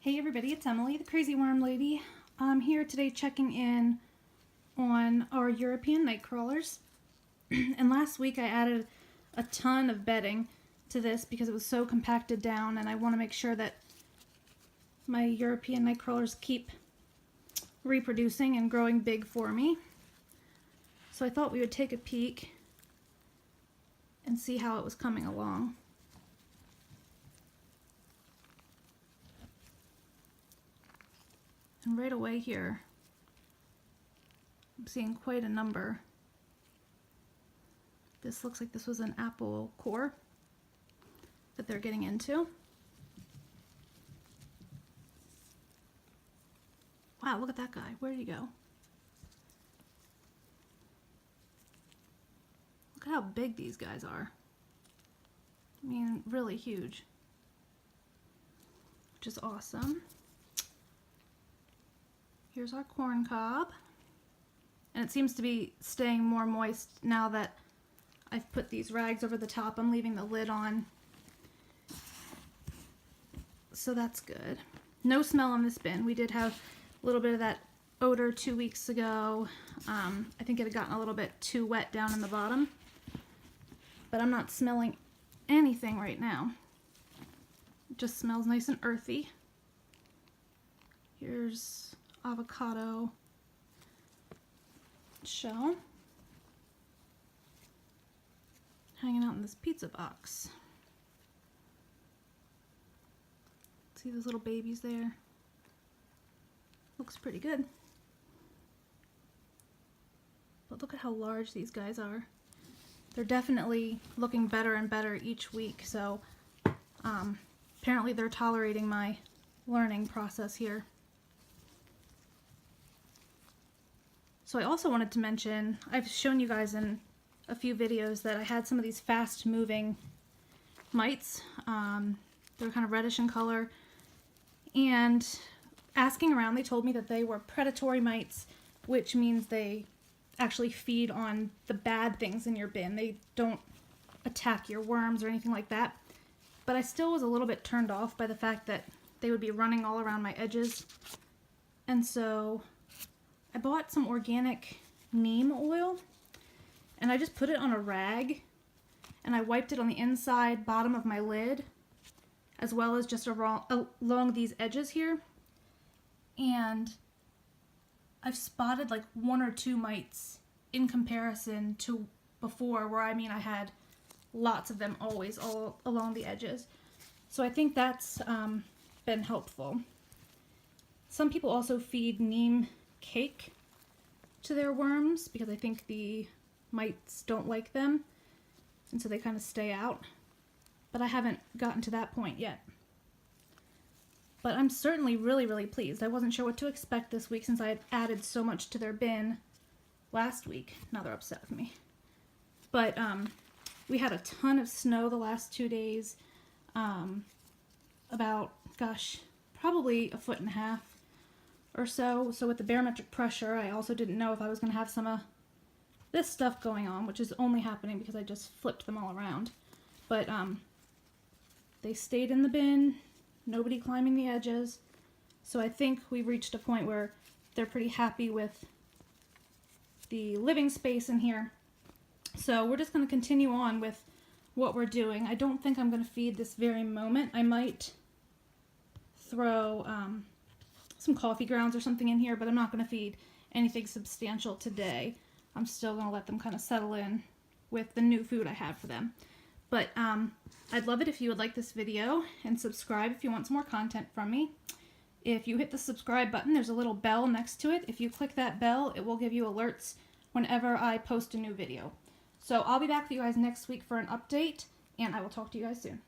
Hey everybody, it's Emily, the Crazy Worm Lady. I'm here today checking in on our European night crawlers. And last week I added a ton of bedding to this because it was so compacted down, and I want to make sure that my European night crawlers keep reproducing and growing big for me. So I thought we would take a peek and see how it was coming along. And right away here, I'm seeing quite a number. This looks like this was an apple core that they're getting into. Wow, look at that guy. Where did he go? Look at how big these guys are. I mean, really huge, which is awesome. Here's our corn cob, and it seems to be staying more moist now that I've put these rags over the top. I'm leaving the lid on, so that's good. No smell on this bin. We did have a little bit of that odor 2 weeks ago. I think it had gotten a little bit too wet down in the bottom, but I'm not smelling anything right now. It just smells nice and earthy. Here's avocado shell hanging out in this pizza box. See those little babies there? Looks pretty good. But look at how large these guys are. They're definitely looking better and better each week, so apparently they're tolerating my learning process here. So I also wanted to mention, I've shown you guys in a few videos that I had some of these fast moving mites. They're kind of reddish in color, and asking around they told me that they were predatory mites, which means they actually feed on the bad things in your bin. They don't attack your worms or anything like that. But I still was a little bit turned off by the fact that they would be running all around my edges. And so I bought some organic neem oil, and I just put it on a rag, and I wiped it on the inside bottom of my lid, as well as just along these edges here. And I've spotted like 1 or 2 mites in comparison to before, where I had lots of them always all along the edges. So I think that's been helpful. Some people also feed neem cake to their worms because I think the mites don't like them, and so they kind of stay out. But I haven't gotten to that point yet. But I'm certainly really pleased. I wasn't sure what to expect this week since I had added so much to their bin last week. Now they're upset with me. But we had a ton of snow the last 2 days. About, gosh, probably 1.5 feet or so. So with the barometric pressure, I also didn't know if I was going to have some of this stuff going on, which is only happening because I just flipped them all around. But they stayed in the bin, nobody climbing the edges. So I think we've reached a point where they're pretty happy with the living space in here. So we're just going to continue on with what we're doing. I don't think I'm going to feed this very moment. I might throw some coffee grounds or something in here, but I'm not going to feed anything substantial today. I'm still going to let them kind of settle in with the new food I have for them. But I'd love it if you would like this video and subscribe if you want some more content from me. If you hit the subscribe button, there's a little bell next to it. If you click that bell, it will give you alerts whenever I post a new video. So I'll be back with you guys next week for an update, and I will talk to you guys soon.